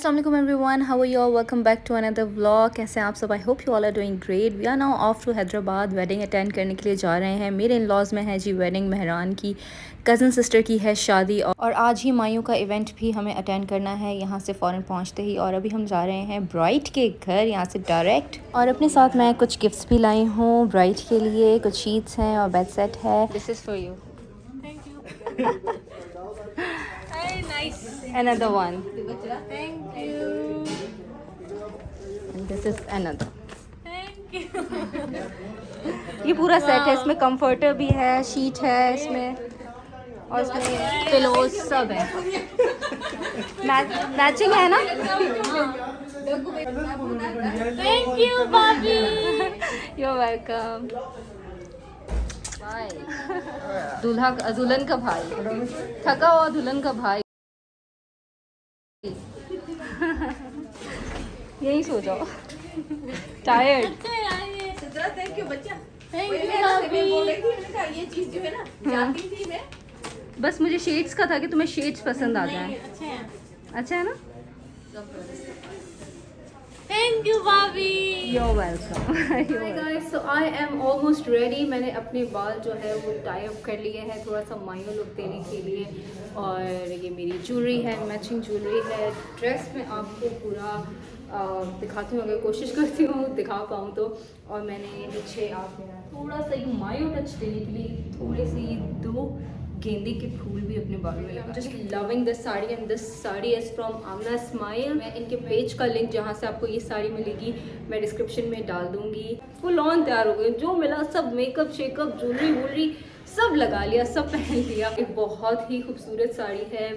अस्सलाम वालेकुम everyone, how are you all? Welcome back to another vlog. कैसे हैं आप सब? I hope you all are doing great. We are now off to Hyderabad. Wedding attend करने के लिए जा रहे हैं। मेरे इन लॉज में है जी वेडिंग, मेहरान की कज़न सिस्टर की है शादी, और आज ही मायूं का इवेंट भी हमें अटेंड करना है यहाँ से फ़ौरन पहुँचते ही। और अभी हम जा रहे हैं ब्राइड के घर यहाँ से डायरेक्ट। और अपने साथ मैं कुछ गिफ्ट्स भी लाई हूँ ब्राइड के लिए। कुछ शीट्स हैं और बेड सेट है। This is for you. Another one. Thank you. And this is another. Thank you. ये पूरा सेट है, इसमें कंफर्टर भी है, शीट है इसमें, और इसमें पिलोज सब है। मैचिंग है ना? Thank you, Bobby. You're welcome. दुल्हन का भाई, थका हुआ दुल्हन का भाई। यही सो जाओ, टायर्ड। Thank you, बच्चा. Thank you, Bobby. ये चीज जो है ना, जाती थी मैं. बस मुझे शेड्स का था कि तुम्हें शेड्स पसंद आ जाए। अच्छे हैं. अच्छा है ना? Thank you, Bobby. You're welcome. Hi guys, so I am almost ready. मैंने अपने बाल जो है वो टाई अप कर लिए हैं थोड़ा सा मायूं लुक देने के लिए। और ये मेरी ज्वेलरी है, मैचिंग ज्वेलरी है। ड्रेस में आपको पूरा दिखाती हूँ, अगर कोशिश करती हूँ दिखा पाऊँ तो। और मैंने पीछे आप थोड़ा सा ये मायूं टच देने के लिए थोड़े से ये 2 गेंदे के फूल भी अपने बालों में लगा। Just loving this sari, and this sari is from Aamna Smile. मैं इनके पेज का लिंक जहाँ से आपको ये साड़ी मिलेगी मैं डिस्क्रिप्शन में डाल दूँगी। फुल ऑन तैयार हो गए, जो मिला सब, मेकअप शेकअप ज्वेलरी वूलरी सब लगा लिया, सब पहन लिया। एक बहुत ही खूबसूरत साड़ी है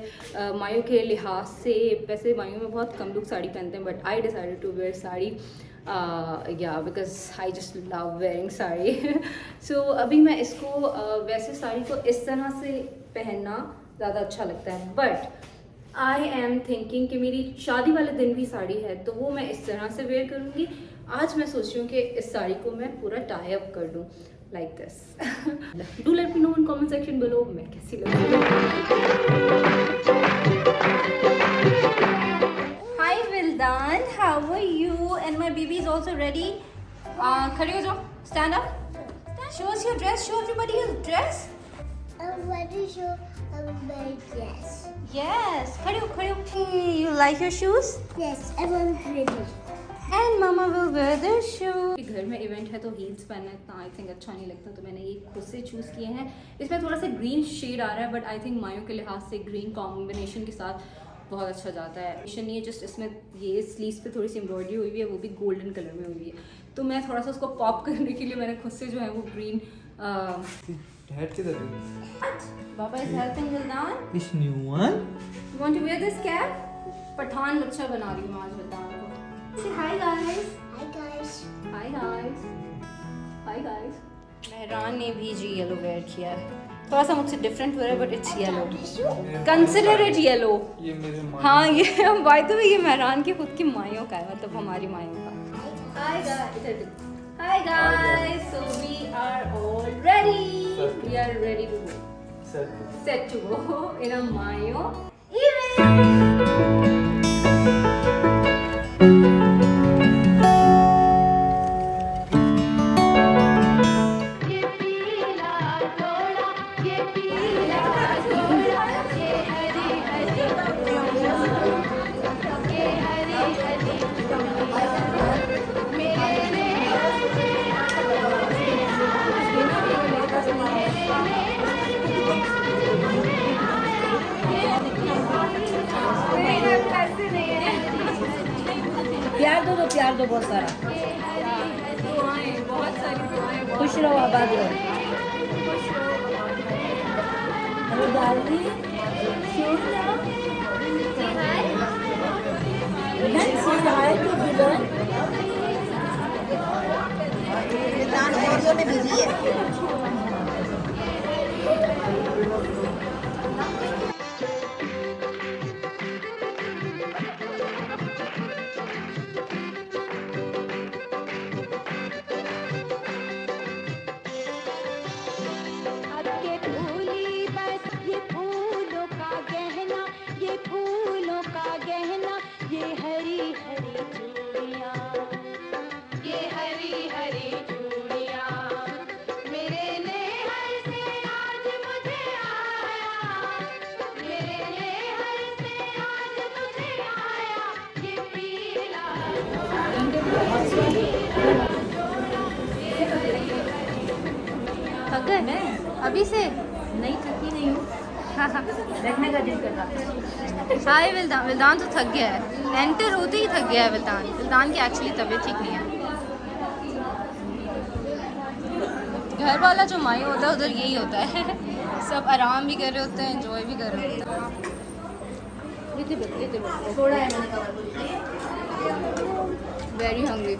मायूं के लिहाज से। वैसे मायूं में बहुत कम लोग साड़ी पहनते हैं, but I decided to wear sari या because I just love wearing sari. So अभी मैं इसको वैसे साड़ी को इस तरह से पहनना ज़्यादा अच्छा लगता है, बट आई एम थिंकिंग कि मेरी शादी वाले दिन भी साड़ी है तो वो मैं इस तरह से वेयर करूँगी। आज मैं सोच रही हूँ कि इस साड़ी को मैं पूरा टाई अप कर दूँ like this. Do let me know in comment section below मैं कैसी लगी। Hi Vildan, how are you? And my baby is also ready. खड़े हो जाओ, stand up. Show us your dress. Show everybody your dress. I'm ready to show my dress. Yes, खड़े हो, खड़े हो. You like your shoes? Yes, I'm ready. And Mama will wear their shoes. घर में event है तो heels पहनना इतना आई थिंक अच्छा नहीं लगता, तो मैंने ये खुद से चूज़ किए हैं। इसमें थोड़ा सा ग्रीन शेड आ रहा है, बट आई थिंक मायों के लिहाज से ग्रीन कॉम्बिनेशन के साथ बहुत अच्छा जाता है। ये जस्ट इसमें ये स्लीव्स पे थोड़ी सी एम्ब्रॉयडरी हुई हुई है, वो भी गोल्डन कलर में हुई हुई है। तो मैं थोड़ा सा उसको पॉप करने के लिए मैंने खुद से जो है वो green Baba is helping Vildan. This new one. You want to wear this cap? Pathan अच्छा बना रही हूँ आज Vildan को। Say hi guys. Hi guys. Hi guys. Hi guys. Mehran ने भी जी येलो वेयर किया है, थोड़ा सा मुझसे डिफरेंट हो रहा है, but it's yellow. Consider it yellow. ये मेरे हाँ, ये बाय द वे ये मेहरान की खुद की मायों का है, मतलब हमारी मायों का। Hi guys. Hi guys. So we are all ready. We are ready to go. Set to go in a mayo event. प्यार दो बहुत सारा। खुश रहो, आबाद रहो। हेलो डार्लिंग, में बिजी है। ये फूलों का गहना, ये थक गए अभी से? नहीं थकी नहीं हूँ, देखने का दिल कर रहा। हाय विल्दान। विल्दान तो थक गया है, एंटर होते ही थक गया है विल्दान। विल्दान की एक्चुअली तबीयत ठीक नहीं है। घर वाला जो माई होता है उधर यही होता है सब आराम भी कर रहे होते हैं, एंजॉय भी कर रहे होते हैं। थोड़ा है मैंने कवर। Very hungry.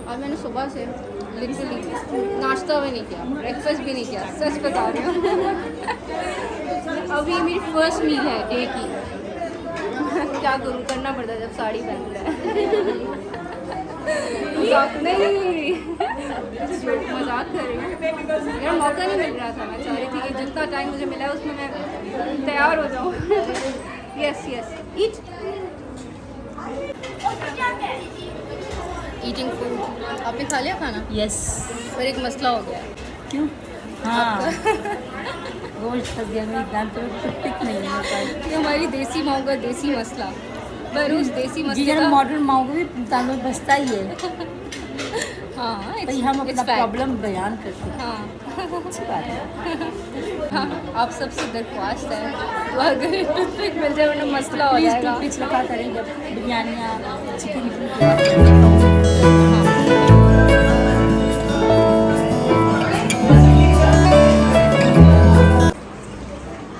और मैंने सुबह से लिटरली नाश्ता भी नहीं किया, ब्रेकफास्ट भी नहीं किया, सच बता रही हूँ। अभी मेरी फर्स्ट मील है डे की। क्या करूँ, करना पड़ता है जब साड़ी पहनता है। मजाक नहीं, मजाक कर रही हूँ। मेरा मौका नहीं मिल रहा था, मैं चाह रही थी कि जितना टाइम मुझे मिला है उसमें मैं तैयार हो जाऊँ। यस यस, ईट ईटिंग फूड। आपने खा लिया खाना? यस। पर एक मसला हो गया। क्यों? हाँ, गोश्त फंस गया मेरी दांत में, टिक नहीं होता है। ये हमारी देसी माँ का देसी मसला, पर उस देसी मसले का मॉडर्न माओ को भी दांत में बसता ही है। हाँ, भाई हम अपना प्रॉब्लम बयान करते हैं। हाँ अच्छी बात है। हाँ, आप सबसे दरख्वास्त है तो अगर टूथपिक मिल जाए वरना मसला हो प्लीज जाएगा। टूथपिक्स रखा करें जब बिरयानियाँ chicken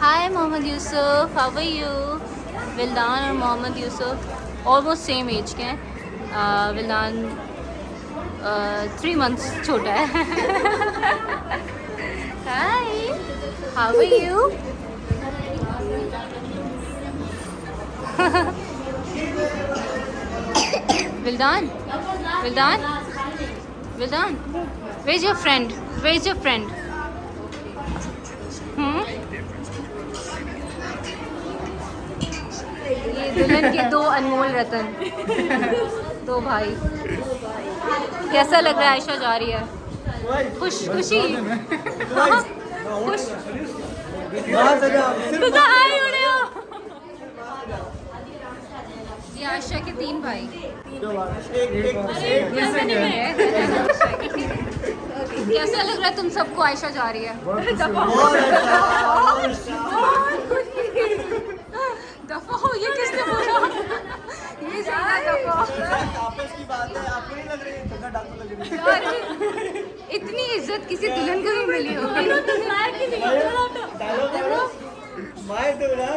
hi Mohammad Yusuf, how are you? Wildan और Mohammad Yusuf almost same age के हैं। विल्दान 3 मंथ्स छोटा है। Hi, how are you? Wildan, Wildan, Wildan, where is your friend? Where is your friend? ये दुल्हन के 2 अनमोल रतन, 2 भाई। कैसा लग रहा है? आयशा जा रही है, खुश खुशी हाँ, खुश। तो हाय हो रहे हो। ये आयशा के 3 भाई। कैसा लग रहा है तुम सबको? आयशा जा रही है। दफा हो, ये किसने बोला? ये दफा। आपस की बात है, आपको नहीं लग रही है? ठंडा डाकू लग रही है। यार, इतनी इज्जत किसी दुल्हन को भी मिली होगी। मार दो ना,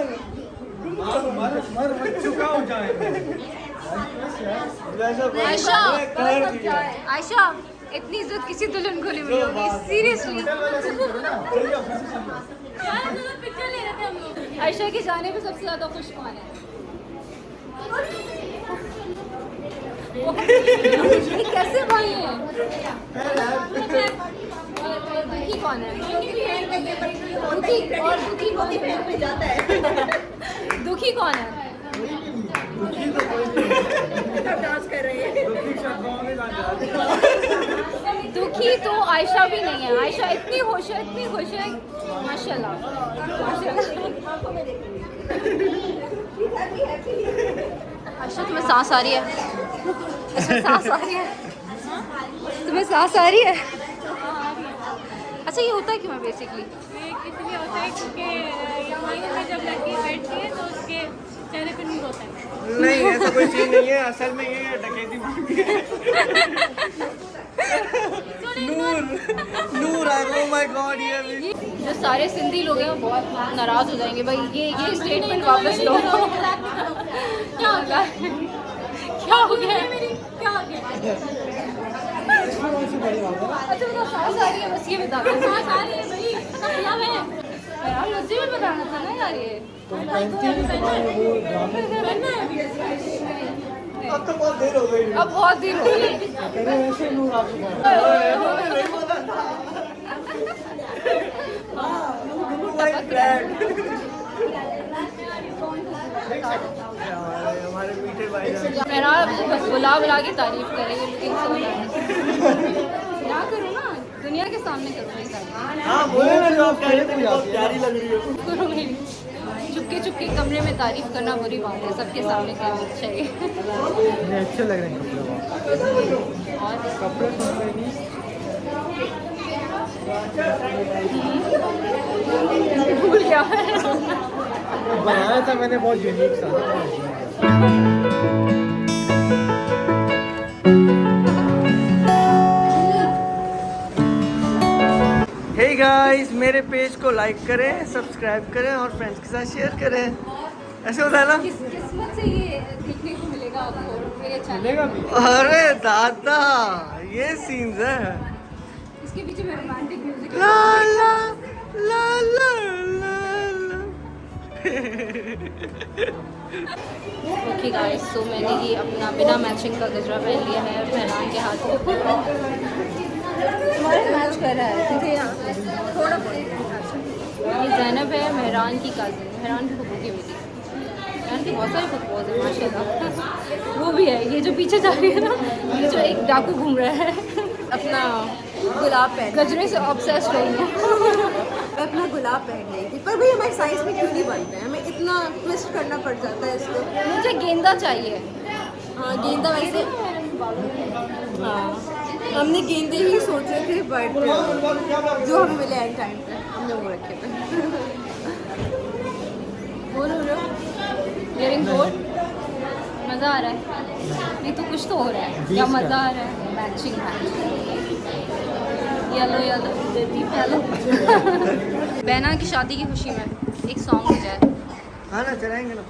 मर मत चुका हो जाए। आयशा, आयशा, इतनी इज्जत किसी दुल्हन को नहीं मिली होगी, सीरियसली। आयशा के जाने पे सबसे ज्यादा खुश कौन है? ये कैसे भाई हैं? और दुखी कौन है? दुखी और दुखी कौन है? दुखी कौन है? दुखी तो आयशा भी नहीं है। आयशा इतनी खुश है, इतनी खुश है, माशाल्लाह माशाल्लाह। आयशा, तुम्हें सांस आ रही है? इसमें सांस आ रही है? तुम्हें सांस आ रही है? अच्छा, ये होता क्यों है बेसिकली? इसलिए होता है क्योंकि यहाँ में जब लड़की बैठती है तो उसके चेहरे पे नूर होता है। नहीं, ऐसा कोई चीज नहीं है, असल में ये डकैती मारती है। नूर है। ओह माय गॉड, ये जो सारे सिंधी लोग हैं वो बहुत नाराज हो जाएंगे भाई। ये स्टेटमेंट वापस लो। क्या हो गया? क्या हो गया? क्या हो गया? अच्छा, बताओ, सांस आ रही है? बस ये बता दो। सांस आ रही है भाई, क्या है यार? मुझे भी बताना था ना यार। ये अब तो बहुत देर हो गई। अब बहुत देर हो गई। ऐसे नूर आप हमारे मीठे भाई मेरा बस बुला बुला के तारीफ करेंगे, लेकिन क्या करूँ ना, दुनिया के सामने करूँ ये तारीफ। हाँ, बोले ना जो आप कह रहे थे, बहुत प्यारी लग रही हो। करो मेरी। चुपके चुपके कमरे में तारीफ करना बुरी बात है, सबके सामने करनी चाहिए। अच्छे लग रहे हैं कपड़े। और कपड़े भूल गया। बनाया था मैंने बहुत यूनिक सा। हे गाइस, मेरे पेज को लाइक करें, सब्सक्राइब करें और फ्रेंड्स के साथ शेयर करें। ऐसे होता है ना? किस्मत से ये देखने को मिलेगा आपको मेरे चैनल। चलेगा भी। अरे दादा, ये सीन्स है। इसके पीछे मैं रोमांटिक म्यूजिक ला ला ला ला ला ला। ओके गाइस, सो मैंने ये अपना बिना मैचिंग का गजरा पहन लिया है मेहरान के हाथ में। तुम्हारे मैच कर रहा है सीधे यहाँ पे थोड़ा बहुत। ये जैनब है, मेहरान की काजिन, मेहरान की फुप्पो की बेटी। मेहरान की बहुत सारी फुप्पोज है माशाल्लाह। वो भी है, ये जो पीछे जा रही है ना, ये जो एक डाकू घूम रहा है अपना गुलाब पहन, गजरे से ऑब्सेस्ड रही है। मैं अपना गुलाब पहन रही थी, पर भाई हमारे साइज में क्यों नहीं बनते हैं? हमें इतना ट्विस्ट करना पड़ जाता है इसको। मुझे गेंदा चाहिए। हाँ गेंदा वैसे, हाँ हमने गेंदे ही सोचे थे, बट जो हमें मिले एंड टाइम पे हमने वो रखे थे। बोलो इयरिंग बोर्ड मज़ा आ रहा है? नहीं तो कुछ तो हो रहा है या मज़ा आ रहा है? Matching yellow yellow deep yellow. बहना की शादी की खुशी में एक सॉन्ग हो जाए। हाँ ना, चलाएंगे ना।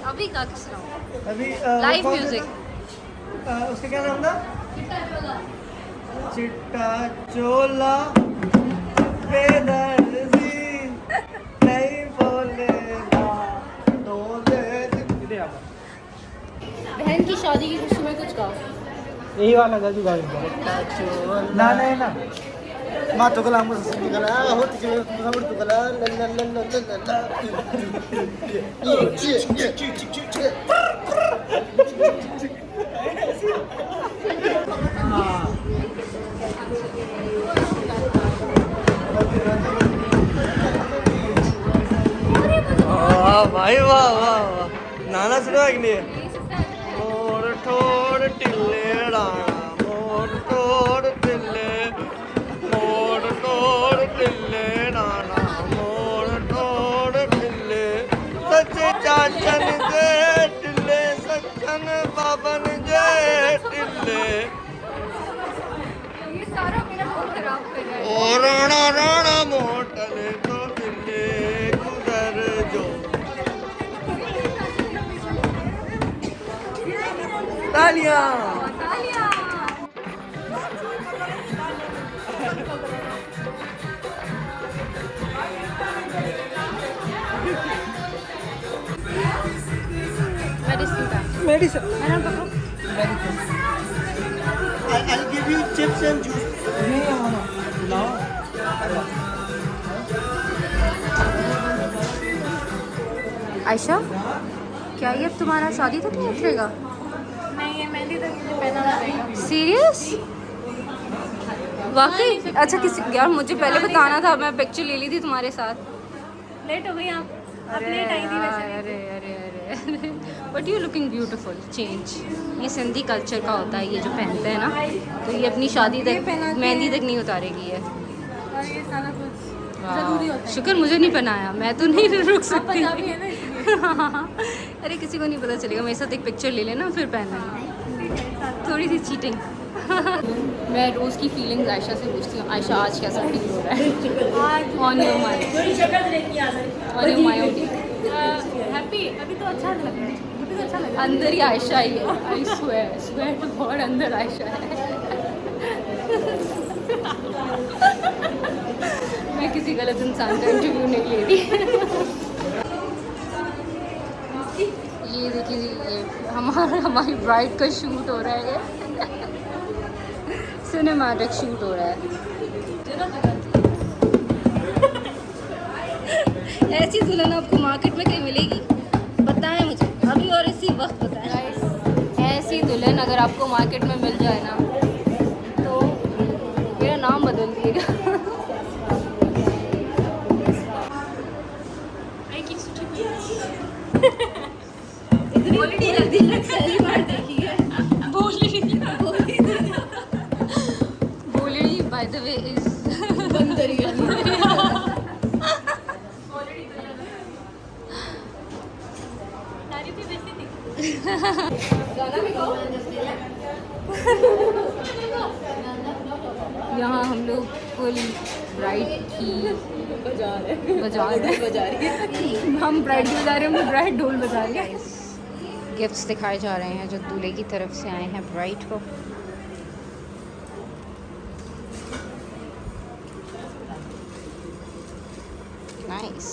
अभी का किस तरह अभी लाइव कौन सा म्यूजिक। था? उसका क्या नाम था? चिट्टा चोला बेदर्दी नहीं बोलेगा तो दे। बहन की शादी की खुशी में कुछ गाओ। यही वाला गा जो गाओ ना नहीं ना मा तो कला मुझे कला हो तो खबर तो कला ला ला ला ला ये भाई वाह वाह वाह, नाना सुनो कि नहीं? मोर ठोड़ टिल्ले राणा, मोर ठोड़ टिल्ले, मोर ठोड़ टिल्ले राणा, मोर ठोड़ टिल्ले, सच्चे चाचन जे टिल्ले, सच्चन बाबन जे टिल्ले। ये सारा मेरा मूड खराब कर रहा है। ओ राणा राणा मोटल तो टिल्ले गुजर जो। तालियां। Medicine. I'll give you chips and juice. No. Ayesha, क्या ये अब तुम्हारा शादी तक नहीं उतरेगा? नहीं, ये मेहंदी तक मुझे पहना पड़ेगा। सीरियस? वाकई? अच्छा किसी यार मुझे पहले बताना था, मैं पिक्चर ले ली थी तुम्हारे साथ। लेट हो गई आप लेट आई थी वैसे भी। अरे अरे अरे but you looking beautiful. Change ये सिंधी कल्चर का होता है, ये जो पहनते हैं ना, तो ये अपनी शादी तक मेहंदी तक नहीं उतारेगी है। और ये सारा कुछ जरूरी होता है। शुक्र मुझे नहीं पहनाया, मैं तो नहीं रुक सकती। पंजाबी है ना इसलिए। अरे किसी को नहीं पता चलेगा, मेरे साथ एक पिक्चर ले लेना फिर पहनना। थोड़ी सी चीटिंग। मैं रोज़ की फीलिंग्स आयशा से पूछती हूँ, आयशा आज कैसा फील हो रहा है? On your mind, on your mind. Happy अभी तो अच्छा लग रहा है, अभी तो अच्छा लग रहा है। अंदर ही आयशा ही है। आई स्वेयर तो बहुत अंदर आयशा है। मैं किसी गलत इंसान का इंटरव्यू नहीं ले रही। ये देखिए, ये हमारी ब्राइड का शूट हो रहा है, सिनेमैटिक शूट हो रहा है। ऐसी दुल्हन आपको मार्केट में कहीं मिलेगी? बताएं मुझे अभी और इसी वक्त बताएं। ऐसी दुल्हन अगर आपको मार्केट में मिल जाए ना, तो मेरा नाम बदल दिएगा। बोलड़ी बाय द वे इज गाना भी गाओ। यहाँ हम लोग फुल ब्राइड की बजा रहे बजा रहे हैं। बजा रही है। हम ब्राइड की बजा रहे हैं, हम ब्राइड ढोल बजा रही है। गिफ्ट्स दिखाए जा रहे हैं जो दूल्हे की तरफ से आए हैं ब्राइड को। नाइस।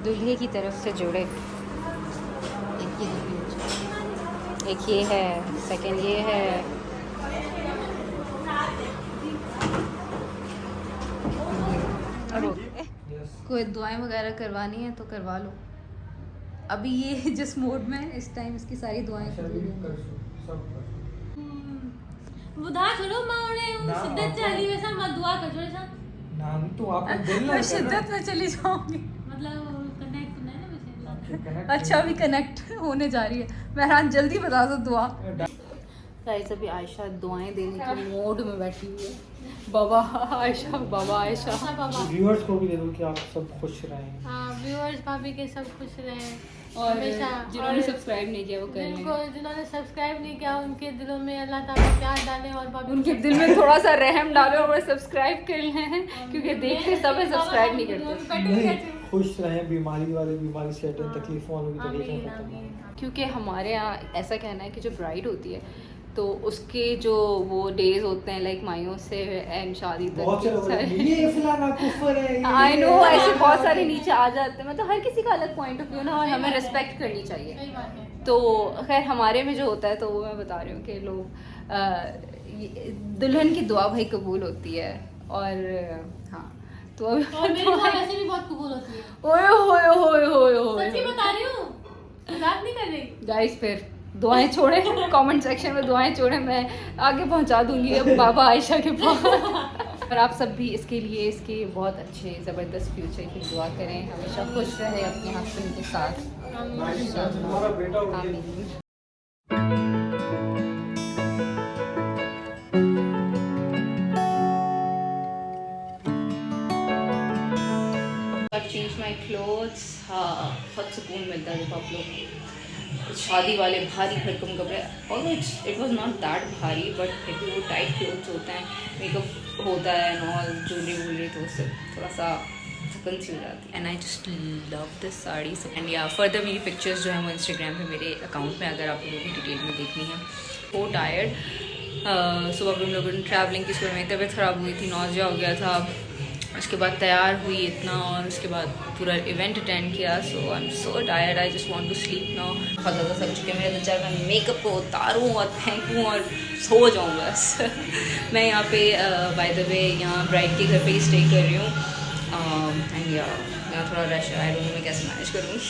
दूल्हे की तरफ से जुड़े, एक ये है, सेकंड ये है। कोई दुआएं वगैरह करवानी है तो करवा लो। अभी ये जिस मूड में है, इस टाइम इसकी सारी दुआएं कबूल होंगी। बुधा छोड़ो मावड़े शिद्दत चाली वैसा मत दुआ कर छोड़े सा नाम तो आपको दिल मैं शिद्दत में चली जाऊंगी। मतलब कनेक्ट नहीं ना मुझे। अच्छा अभी कनेक्ट होने जा रही है। मेहरान जल्दी बता दो दुआ। गाइस अभी आयशा दुआएं देने के मूड में बैठी हुई है। बाबा आयशा, बाबा आयशा। व्यूअर्स को भी दे दो कि आप सब खुश रहें। हाँ व्यूअर्स भाभी के सब खुश रहे और हमेशा। जिन्होंने सब्सक्राइब नहीं किया वो कर लें। जिन्होंने सब्सक्राइब नहीं किया उनके दिलों में अल्लाह ताला प्यार डाले और भाभी उनके दिल में थोड़ा सा रहम डालो और सब्सक्राइब कर लें, क्योंकि देखते सब है, सब्सक्राइब नहीं करते। नहीं, खुश रहें, बीमारी वाले बीमारी से हटें, तकलीफों वालों की तकलीफें खत्म हों। क्योंकि हमारे यहाँ ऐसा कहना है कि जो ब्राइड होती है तो उसके जो वो डेज होते हैं लाइक माइयों से एंड शादी बहुत से लोग तक, ये फलाना कुफर है, आई नो ऐसे बहुत सारे नीचे आ जाते हैं। मतलब हर किसी का अलग पॉइंट ऑफ व्यू ना, और हमें रिस्पेक्ट करनी चाहिए। सही बात है। तो खैर हमारे में जो होता है तो वो मैं बता रही हूँ कि लोग दुल्हन की दुआ भाई कबूल होती है। और हाँ तो अभी और मेरी दुआ वैसे भी बहुत कबूल होती है। ओए होए होए होए होए सच्ची बता रही हूँ, मजाक नहीं कर रही। गाइस फिर दुआएं छोड़े, कमेंट सेक्शन में दुआएं छोड़े, मैं आगे पहुंचा दूंगी अब बाबा आयशा के पास। और आप सब भी इसके लिए, इसके बहुत अच्छे ज़बरदस्त फ्यूचर की दुआ करें, हमेशा खुश रहे अपने हस्बैंड के साथ। तुम्हारा बेटा उठ गया। आमीन। I've changed my clothes। हाँ बहुत सुकून मिलता है जब आप लोग शादी वाले भारी भरकम कपड़े, और इट वॉज नॉट दैट भारी बट फिर भी वो टाइट क्लोथ्स होते हैं, मेकअप होता है एंड ऑल, ज्वेलरी वूलरी, तो उससे थोड़ा सा थकन सी हो जाती है। And I just love this sari. And या फर्दर मेरी पिक्चर्स जो हैं वो इंस्टाग्राम पे मेरे अकाउंट में अगर आप लोगों को डिटेल में देखनी है। वो टायर्ड, सुबह हम लोगों ने ट्रैवलिंग की, सुबह मेरी तबीयत ख़राब हुई थी, नौजिया हो गया था, उसके बाद तैयार हुई इतना, और उसके बाद पूरा इवेंट अटेंड किया। So I am so tired, I just want to sleep now. बहुत ज़्यादा थक चुके हैं, मेरा दिल चाह रहा है मैं मेकअप को उतारूँ और फेंकूँ और सो जाऊँ बस। मैं यहाँ पे बाय द वे यहाँ ब्राइड के घर पे ही स्टे कर रही हूँ। एंड यहाँ थोड़ा रश है, आई डोंट नो मैं कैसे मैनेज करूँगी।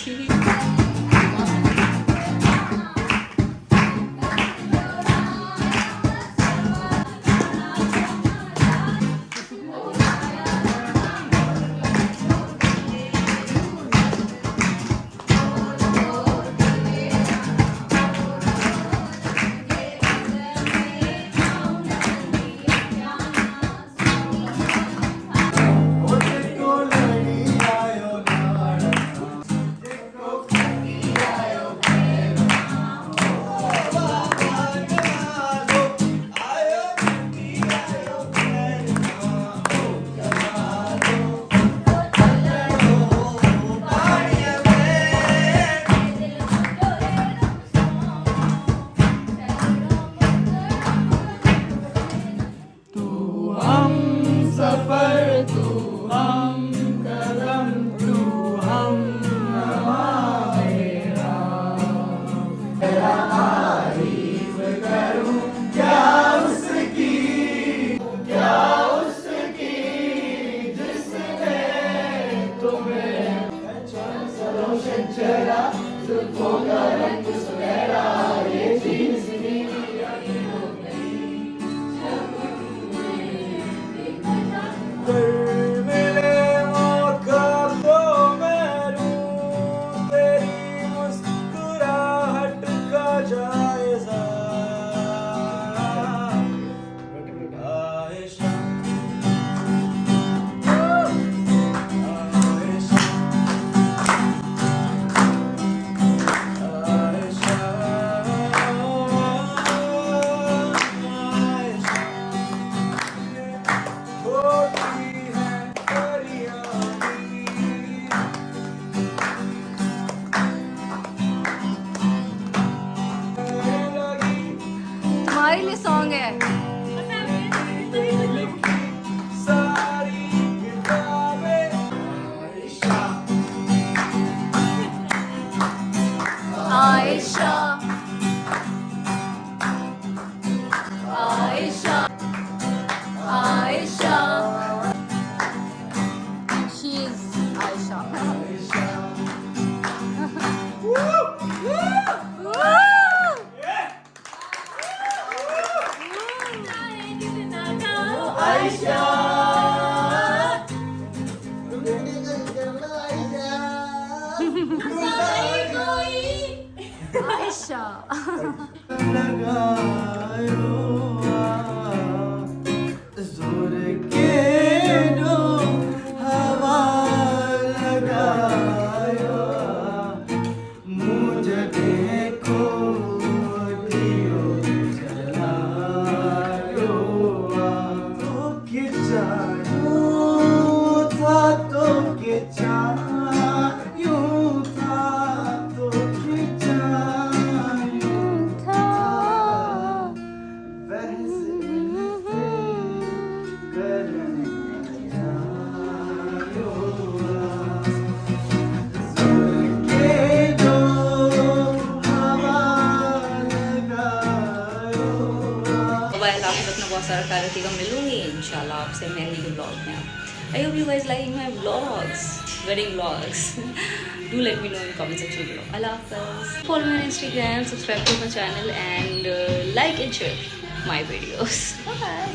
तुम्हारे लिए सॉन्ग है। Ayesha Ayesha Ayesha she is Ayesha. आयशा जोर के नो हवा लगायो मुझे देखो दियो जलायो तो खिंचायो था तो खिंचायो था तो खिंचायो था बहस बहुत सारा क्लैरिटी का मिलूंगी इंशाल्लाह आपसे मेहंदी के ब्लॉग में। I hope you guys like my vlogs, wedding vlogs. Do let me know in comment section below. अल्लाह हाफ़िज़। Follow me on Instagram, subscribe to my channel and like and share my videos. Bye.